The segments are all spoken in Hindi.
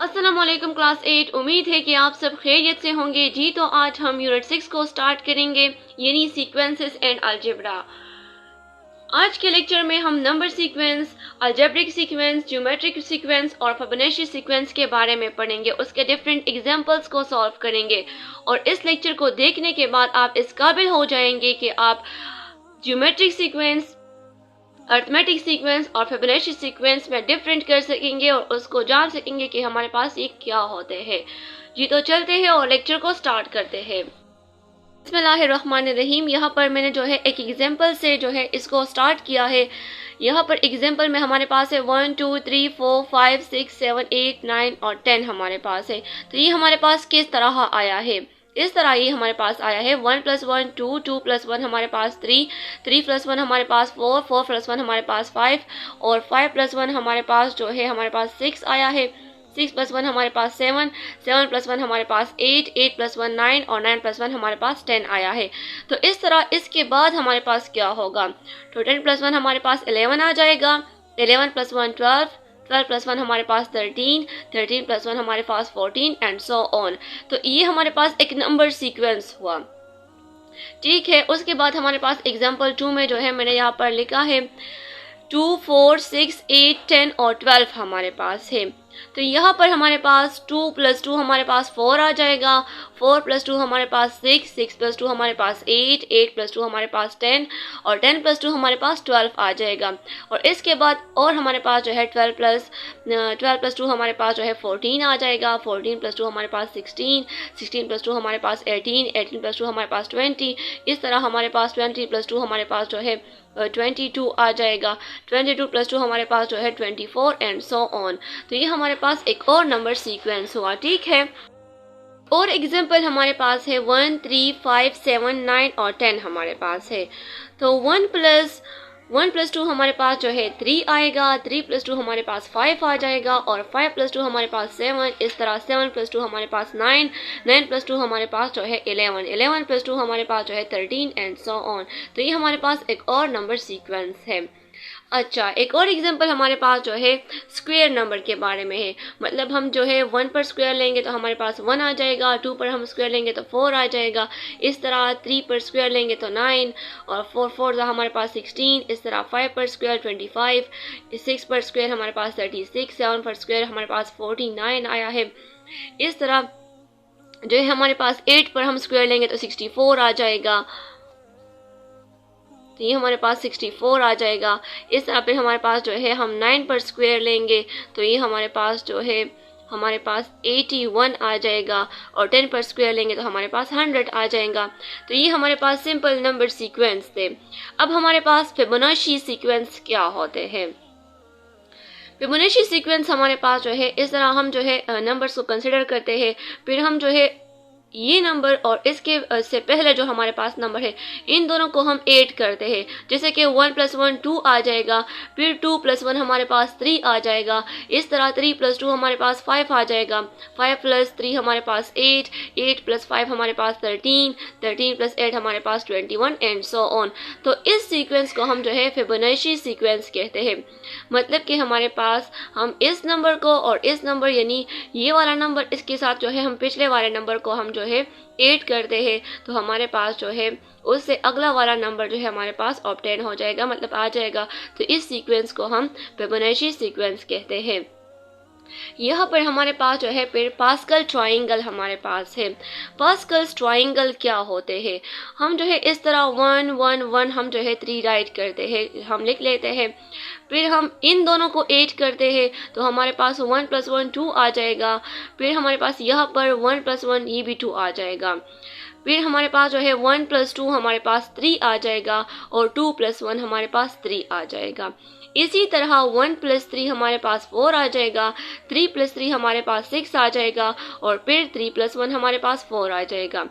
अस्सलाम वालेकुम क्लास 8। उम्मीद है कि आप सब खैरियत से होंगे जी। तो आज हम यूनिट 6 को स्टार्ट करेंगे, यानी सीक्वेंसेस एंड अलजेब्रा। आज के लेक्चर में हम number sequence, algebraic sequence, geometric sequence और फिबोनाची सीक्वेंस के बारे में पढ़ेंगे, उसके डिफरेंट एग्जांपल्स को सॉल्व करेंगे। और इस लेक्चर को देखने के बाद आप इस काबिल हो जाएंगे कि आप ज्योमेट्रिक सीक्वेंस, अर्थमेटिक सीक्वेंस और फिबोनाची सीक्वेंस में डिफरेंट कर सकेंगे और उसको जान सकेंगे कि हमारे पास ये क्या होते हैं जी। तो चलते हैं और लेक्चर को स्टार्ट करते हैं। बिस्मिल्लाहिर्रहमानिर्रहीम। यहाँ पर मैंने जो है एक एग्जांपल से जो है इसको स्टार्ट किया है। यहाँ पर एग्जांपल में हमारे पास है 1 2 3 4 5 6 7 8 9 और 10 हमारे पास है। तो ये हमारे पास किस तरह आया है, इस तरह ये हमारे पास आया है। 1 + 1 2, 2 + 1 हमारे पास 3, 3 + 1 हमारे पास 4, 4 + 1 हमारे पास 5 और 5 + 1 हमारे पास जो है हमारे पास 6 आया है। 6 + 1 हमारे पास 7, 7 + 1 हमारे पास 8, 8 + 1 9 और 9 + 1 हमारे पास 10 आया है। तो इस तरह इसके बाद हमारे पास क्या होगा, तो 10 + 1 हमारे पास 11 आ जाएगा, 11 + 1 12, 12 + 1 हमारे पास 13, 13 + 1 हमारे पास 14 एंड सो ऑन। तो ये हमारे पास एक नंबर सीक्वेंस हुआ, ठीक है। उसके बाद हमारे पास एग्जांपल 2 में जो है मैंने यहाँ पर लिखा है 2 4 6 8 10 और 12 हमारे पास है। तो यहाँ पर हमारे पास 2 + 2 हमारे पास 4 आ जाएगा, 4 + 2 हमारे पास 6, 6 + 2 हमारे पास 8, 8 + 2 हमारे पास 10 और 10 + 2 हमारे पास 12 आ जाएगा। और इसके बाद और हमारे पास जो है 12 + 2 हमारे पास जो है 14 आ जाएगा, 14 + 2 हमारे पास 16, 16 + 2 हमारे पास 18, 18 + 2 हमारे पास 20। इस तरह हमारे पास 20 + 2 हमारे पास जो है 22 आ जाएगा, 22 + 2 हमारे पास जो है 24 एंड सो ऑन। तो ये हमारे पास एक और नंबर सीक्वेंस हुआ, ठीक है। और एग्जांपल हमारे पास है 1 3 5 7 9 और 10 हमारे पास है। तो 1 + 2 हमारे पास जो है 3 आएगा, 3 + 2 हमारे पास 5 आ जाएगा और 5 + 2 हमारे पास 7। इस तरह 7 + 2 हमारे पास 9, 9 + 2 हमारे पास जो है 11, 11 + 2 हमारे पास जो है 13 एंड सो ऑन। तो ये हमारे पास एक और नंबर सीक्वेंस है। अच्छा, एक और एग्जांपल हमारे पास जो है स्क्वायर नंबर के बारे में है। मतलब हम जो है 1 पर स्क्वायर लेंगे तो हमारे पास 1 आ जाएगा, 2 पर हम स्क्वायर लेंगे तो 4 आ जाएगा। इस तरह 3 पर स्क्वायर लेंगे तो 9 और 4 4 हमारे पास 16। इस तरह 5 पर स्क्वायर 25, 6 पर स्क्वायर हमारे पास 36, 7 पर स्क्वायर हमारे पास 49 आया है। इस तरह जो है हमारे पास 8 पर हम स्क्वायर लेंगे तो 64 आ जाएगा, तो ये हमारे पास 64 आ जाएगा। इस तरह पे हमारे पास जो है हम 9 पर स्क्वायर लेंगे तो ये हमारे पास जो है हमारे पास 81 आ जाएगा और 10 पर स्क्वायर लेंगे तो हमारे पास 100 आ जाएगा। तो ये हमारे पास सिंपल नंबर सीक्वेंस थे। अब हमारे पास फिबोनाची सीक्वेंस क्या होते हैं। फिबोनाची सीक्वेंस हमारे पास जो है इस तरह हम जो है नंबर्स को कंसिडर करते हैं, फिर हम जो है ये नंबर और इसके से पहले जो हमारे पास नंबर है इन दोनों को हम ऐड करते हैं। जैसे कि 1 + 1 2 आ जाएगा, फिर 2 + 1 हमारे पास 3 आ जाएगा। इस तरह 3 + 2 हमारे पास 5 आ जाएगा, 5 + 3 हमारे पास 8, 8 + 5 हमारे पास 13, 13 + 8 हमारे पास 21 एंड सो ऑन। तो इस सीक्वेंस को हम जो है फिबोनाची सीक्वेंस कहते हैं। मतलब कि हमारे पास हम इस नंबर को और इस नंबर यानी ये वाला नंबर इसके साथ जो है हम पिछले वाले नंबर को हम जो है ऐड करते हैं, तो हमारे पास जो है उससे अगला वाला नंबर जो है हमारे पास ऑब्टेन हो जाएगा, मतलब आ जाएगा। तो इस सीक्वेंस को हम फिबोनाची सीक्वेंस कहते हैं। यहाँ पर हमारे पास जो है फिर पास्कल ट्राइंगल हमारे पास है। पास्कल ट्राइंगल क्या होते हैं, हम जो है इस तरह 1 1 1 हम जो है 3 राइट करते हैं, हम लिख लेते हैं। फिर हम इन दोनों को ऐड करते हैं तो हमारे पास 1 + 1 2 आ जाएगा। फिर हमारे पास यहाँ पर 1 + 1 ये भी 2 आ जाएगा। फिर हमारे पास जो है 1 + 2 हमारे पास 3 आ जाएगा और 2 + 1 हमारे पास 3 आ जाएगा। इसी तरह 1 + 3 हमारे पास 4 आ जाएगा, 3 + 3 हमारे पास 6 आ जाएगा और फिर 3 + 1 हमारे पास 4 आ जाएगा।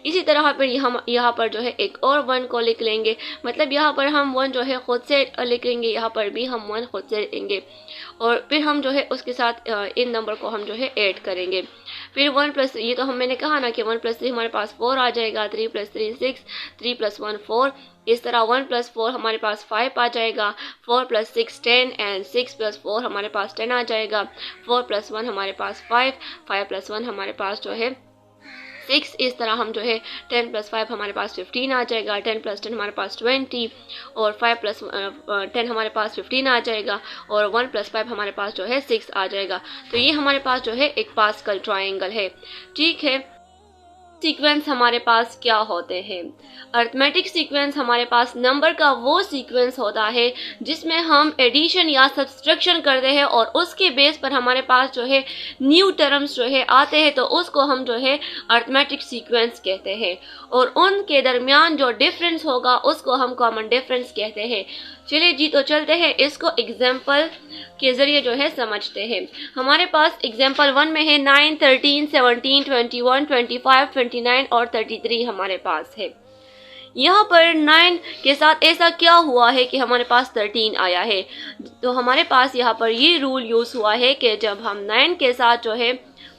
इसी तरह फिर यहाँ पर जो है एक और 1 को लिख लेंगे, मतलब यहाँ पर हम 1 जो है खुद से लिखेंगे, यहाँ पर भी हम 1 खुद से लिखेंगे। और फिर हम जो है उसके साथ इन नंबर को हम जो है ऐड करेंगे। फिर 1 प्लस, ये तो मैंने कहा ना कि 1 प्लस 3 हमारे पास 4 आ जाएगा, 3 प्लस 3 6, 3 प्लस 1 4, इस तरह 1 प्लस 4 हमारे पास 5 आ जाएगा, 4 प्लस 6 10 एंड 6 प्लस 4 हमारे पास 10 आ जाएगा, 4 प्लस 1 हमारे पास 5, 5 प्लस 1 हमारे पास जो है 6, इस तरह हम जो है 10 प्लस 5 हमारे पास 15 आ जाएगा, 10 प्लस 10 हमारे पास 20 और 5 प्लस 10 हमारे पास 15 आ जाएगा और 1 प्लस 5 हमारे पास जो है 6 आ जाएगा। तो ये हमारे पास जो है एक पास्कल ट्रायंगल है। ठीक है, सीक्वेंस हमारे पास क्या होते हैं? अरिथमेटिक सीक्वेंस हमारे पास नंबर का वो सीक्वेंस होता है जिसमें हम एडिशन या सब्सट्रैक्शन करते हैं और उसके बेस पर हमारे पास जो है न्यू टर्म्स जो है आते हैं, तो उसको हम जो है अरिथमेटिक सीक्वेंस कहते हैं और उनके दरमियान जो डिफरेंस होगा उसको हम कॉमन डिफरेंस कहते हैं। चलिए जी, तो चलते हैं इसको एग्जाम्पल के ज़रिए जो है समझते हैं। हमारे पास एग्जाम्पल 1 में है 9, 13, 17, 21, 25, 29 और 33 हमारे पास है। यहाँ पर 9 के साथ ऐसा क्या हुआ है कि हमारे पास 13 आया है? तो हमारे पास यहाँ पर ये रूल यूज़ हुआ है कि जब हम 9 के साथ जो है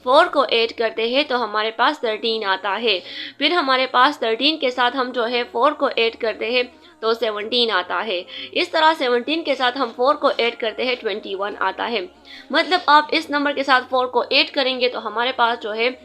4 को ऐड करते हैं तो हमारे पास 13 आता है। फिर हमारे पास 13 के साथ हम जो है 4 को ऐड करते हैं तो 17 आता है। इस तरह 17 के साथ हम 4 को ऐड करते हैं 21 आता है। मतलब आप इस नंबर के साथ 4 को ऐड करेंगे तो हमारे पास जो है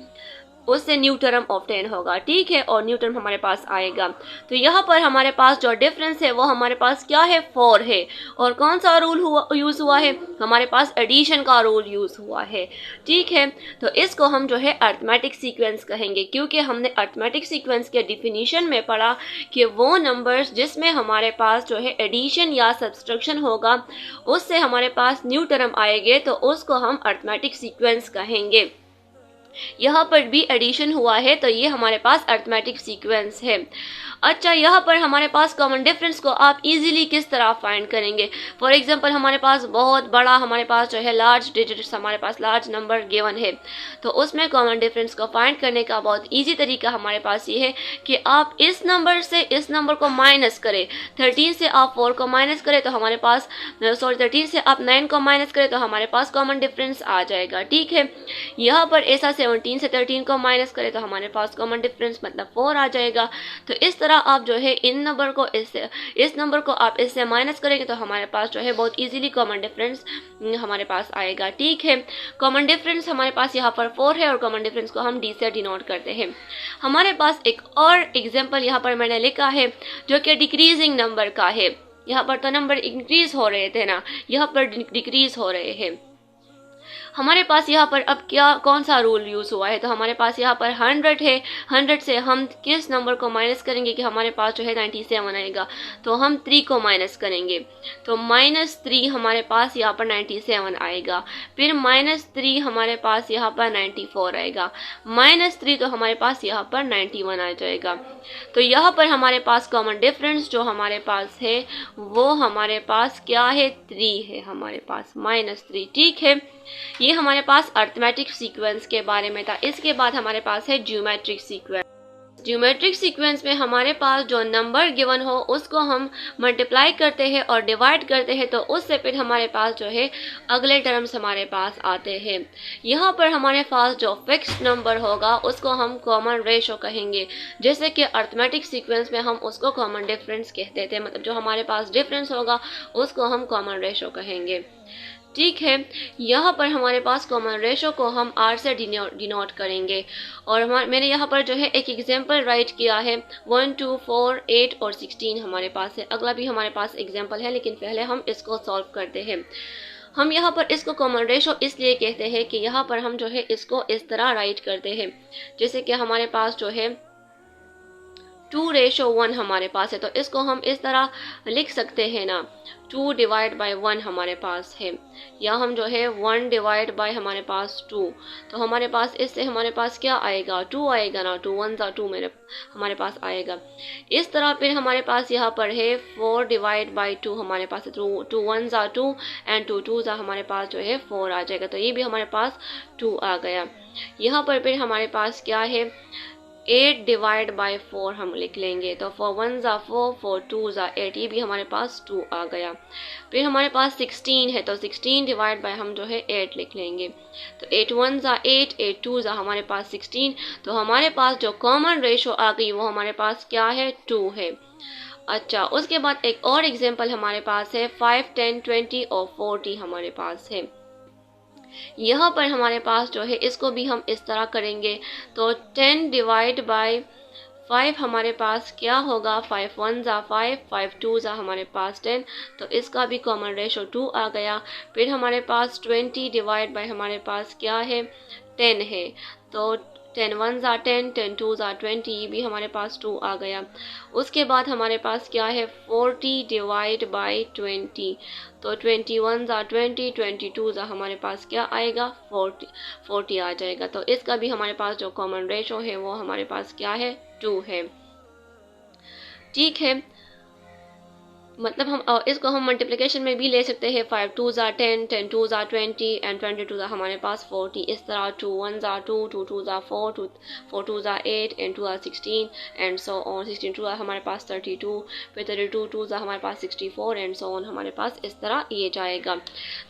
उससे न्यू टर्म ऑब्टेन होगा। ठीक है, और न्यू टर्म हमारे पास आएगा। तो यहाँ पर हमारे पास जो डिफरेंस है वो हमारे पास क्या है? 4 है। और कौन सा रूल यूज़ हुआ है? हमारे पास एडिशन का रूल यूज़ हुआ है। ठीक है, तो इसको हम जो है अरिथमेटिक सीक्वेंस कहेंगे, क्योंकि हमने अरिथमेटिक सीक्वेंस के डिफिनीशन में पढ़ा कि वो नंबर्स जिसमें हमारे पास जो है एडिशन या सब्सट्रैक्शन होगा उससे हमारे पास न्यू टर्म आएंगे तो उसको हम अरिथमेटिक सीक्वेंस कहेंगे। यहाँ पर भी एडिशन हुआ है तो ये हमारे पास अरिथमेटिक सीक्वेंस है। अच्छा, यहाँ पर हमारे पास कॉमन डिफरेंस को आप इजीली किस तरह फाइंड करेंगे? फॉर एग्जांपल हमारे पास बहुत बड़ा हमारे पास जो है लार्ज डिजिट्स, हमारे पास लार्ज नंबर गिवन है, तो उसमें कॉमन डिफरेंस को फाइंड करने का बहुत ईजी तरीका हमारे पास ये है कि आप इस नंबर से इस नंबर को माइनस करें। 13 से आप 4 को माइनस करें तो हमारे पास 13 से आप 9 को माइनस करें तो हमारे पास कॉमन डिफरेंस आ जाएगा। ठीक है, यहाँ पर ऐसा 17 से 13 को माइनस करें तो हमारे पास कॉमन डिफरेंस मतलब 4 आ जाएगा। तो इस तरह आप जो है इन नंबर को इस नंबर को आप इससे माइनस करेंगे तो हमारे पास जो है बहुत इजीली कॉमन डिफरेंस हमारे पास आएगा। ठीक है, कॉमन डिफरेंस हमारे पास यहाँ पर 4 है और कॉमन डिफरेंस को हम डी से डिनोट करते हैं। हमारे पास एक और एग्जाम्पल यहाँ पर मैंने लिखा है जो कि डिक्रीजिंग नंबर का है। यहाँ पर तो नंबर इंक्रीज हो रहे थे ना, यहाँ पर डिक्रीज हो रहे हैं। हमारे पास यहाँ पर अब कौन सा रूल यूज़ हुआ है? तो हमारे पास यहाँ पर 100 है। 100 से हम किस नंबर को माइनस करेंगे कि हमारे पास जो है 97 आएगा? तो हम 3 को माइनस करेंगे तो -3 हमारे पास यहाँ पर 97 आएगा। फिर -3 हमारे पास यहाँ पर 94 आएगा। -3 तो हमारे पास यहाँ पर 91 आ जाएगा। तो यहाँ पर हमारे पास कॉमन डिफरेंस जो हमारे पास है वो हमारे पास क्या है? 3 है हमारे पास, -3। ठीक है, ये हमारे पास अरिथमेटिक सीक्वेंस के बारे में था। इसके बाद हमारे पास है ज्योमेट्रिक सीक्वेंस। ज्योमेट्रिक सीक्वेंस में हमारे पास जो नंबर गिवन हो उसको हम मल्टीप्लाई करते हैं और डिवाइड करते हैं तो उससे फिर हमारे पास जो है अगले टर्म्स हमारे पास आते हैं। यहाँ पर हमारे पास जो फिक्स्ड नंबर होगा उसको हम कॉमन रेशो कहेंगे, जैसे कि अरिथमेटिक सीक्वेंस में हम उसको कॉमन डिफरेंस कहते थे। मतलब जो हमारे पास डिफरेंस होगा उसको हम कॉमन रेशो कहेंगे। ठीक है, यहाँ पर हमारे पास कॉमन रेशो को हम r से डिनोट करेंगे और मैंने यहाँ पर जो है एक एग्जांपल राइट किया है। 1, 2, 4, 8 और 16 हमारे पास है। अगला भी हमारे पास एग्जांपल है, लेकिन पहले हम इसको सॉल्व करते हैं। हम यहाँ पर इसको कॉमन रेशो इसलिए कहते हैं कि यहाँ पर हम जो है इसको इस तरह राइट करते हैं, जैसे कि हमारे पास जो है 2:1 हमारे पास है, तो इसको हम इस तरह लिख सकते हैं ना, 2 डिवाइड बाई 1 हमारे पास है, या हम जो है 1 डिवाइड बाई हमारे पास 2। तो हमारे पास इससे हमारे पास क्या आएगा? 2 आएगा ना, 2 1 2 हमारे पास आएगा। इस तरह फिर हमारे पास यहाँ पर है 4 डिवाइड बाई 2 हमारे पास है, 2 1 2 एंड 2 2 हमारे पास जो है 4 आ जाएगा। तो ये भी हमारे पास 2 आ गया। यहाँ पर फिर हमारे पास क्या है? 8 डिवाइड बाय 4 हम लिख लेंगे। तो 4 1 ज़ा 4, 4 2 ज़ा 8, ये भी हमारे पास 2 आ गया। फिर हमारे पास 16 है, तो 16 डिवाइड बाय हम जो है 8 लिख लेंगे। तो 8 1 ज़ा 8, 8 2 ज़ा हमारे पास 16। तो हमारे पास जो कॉमन रेशो आ गई वो हमारे पास क्या है, 2 है। अच्छा, उसके बाद एक और एग्जांपल हमारे पास है 5 10 20 और 40 हमारे पास है। यहाँ पर हमारे पास जो है इसको भी हम इस तरह करेंगे। तो 10 डिवाइड बाय 5 हमारे पास क्या होगा, 5 1 ज़ा 5, 5 2 ज़ा हमारे पास 10। तो इसका भी कॉमन रेशो 2 आ गया। फिर हमारे पास 20 डिवाइड बाय हमारे पास क्या है, 10 है। तो 10 1 ज़ा 10, 10 2 ज़ा 20, ये भी हमारे पास 2 आ गया। उसके बाद हमारे पास क्या है, 40 डिवाइड बाय 20। तो 21 ज़ा 20, 22 ज़ा हमारे पास क्या आएगा, 40 आ जाएगा। तो इसका भी हमारे पास जो कॉमन रेशो है वो हमारे पास क्या है, 2 है। ठीक है, मतलब हम इसको हम मल्टीप्लिकेशन में भी ले सकते हैं। 5 2 ज़ा 10, 10 2 ज़ा 20 एंड 22 ज़ा हमारे पास 40। इस तरह 2 1 ज़ा 2, 2 2 ज़ा 4, 4 2 ज़ा 8 एंड 2 ज़ा 16 एंड सो ऑन। 16 2 ज़ा हमारे पास 32, फिर 32 2 ज़ा हमारे पास 64 एंड सो ऑन हमारे पास इस तरह ये जाएगा।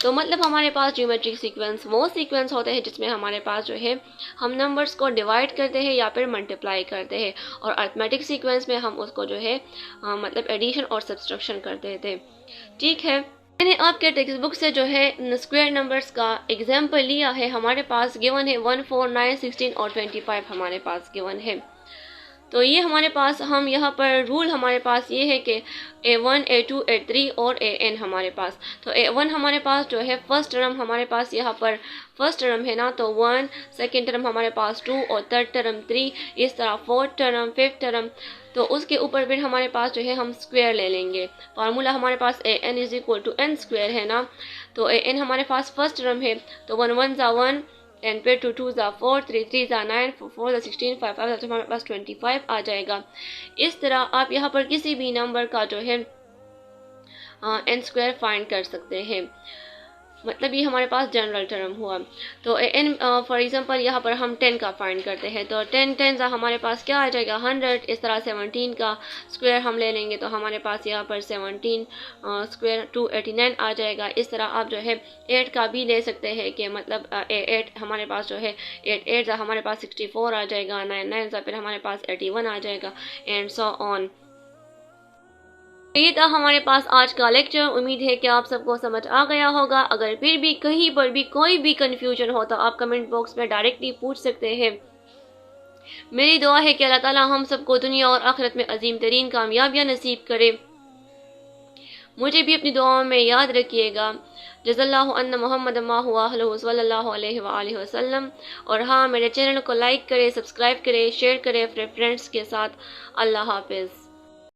तो मतलब हमारे पास ज्योमेट्रिक सीक्वेंस वो सीक्वेंस होते हैं जिसमें हमारे पास जो है हम नंबर्स को डिवाइड करते हैं या फिर मल्टीप्लाई करते हैं, और अरिथमेटिक सीक्वेंस में हम उसको जो है मतलब एडिशन और सब्सट्रैक्शन करते थे। ठीक है, मैंने आपके टेक्स्ट बुक से जो है स्क्वायर नंबर्स का एग्जाम्पल लिया है। हमारे पास गिवन है 1 4 9 16 और 25 हमारे पास गिवन है। तो ये हमारे पास हम यहाँ पर रूल हमारे पास ये है कि A1 A2 A3 और AN हमारे पास। तो A1 हमारे पास जो है फर्स्ट टर्म हमारे पास यहाँ पर फर्स्ट टर्म है ना, तो 1, सेकेंड टर्म हमारे पास 2 और थर्ड टर्म 3, इस तरह फोर्थ टर्म, फिफ्थ टर्म। तो उसके ऊपर फिर हमारे पास जो है हम स्क्वायर ले लेंगे। फार्मूला हमारे पास AN is equal to n square है ना। तो AN हमारे पास फर्स्ट टर्म है, तो 1 1 ज़ा 1 एंड फिर 2 2 ज़ा 4, 3 3 ज़ा 9, 4 4 ज़ा 16, 5 5 ज़ा हमारे पास 25 आ जाएगा। इस तरह आप यहाँ पर किसी भी नंबर का जो है n स्क्वायर फाइंड कर सकते हैं। मतलब ये हमारे पास जनरल टर्म हुआ। तो n फॉर एग्जांपल यहाँ पर हम 10 का फाइंड करते हैं। तो 10 10 हमारे पास क्या आ जाएगा, 100। इस तरह 17 का स्क्वायर हम ले लेंगे तो हमारे पास यहाँ पर 17 स्क्वायर 289 आ जाएगा। इस तरह आप जो है 8 का भी ले सकते हैं कि मतलब 8 हमारे पास जो है 8 8 हमारे पास 64 आ जाएगा, 9 9 फिर हमारे पास 81 आ जाएगा एंड सो ऑन। ये था हमारे पास आज का लेक्चर। उम्मीद है कि आप सबको समझ आ गया होगा। अगर फिर भी कहीं पर भी कोई भी कंफ्यूजन हो तो आप कमेंट बॉक्स में डायरेक्टली पूछ सकते हैं। मेरी दुआ है कि अल्लाह ताला हम सबको दुनिया और आखिरत में अजीम तरीन कामयाबियाँ नसीब करे। मुझे भी अपनी दुआओं में याद रखिएगा। जज़ल्लाहु अन्ना मुहम्मद मा हुआ सल्लल्लाहु अलैहि वसल्लम। और हाँ, मेरे चैनल को लाइक करें, सब्सक्राइब करें, शेयर करें अपने फ्रेंड्स के साथ। अल्लाह हाफिज़।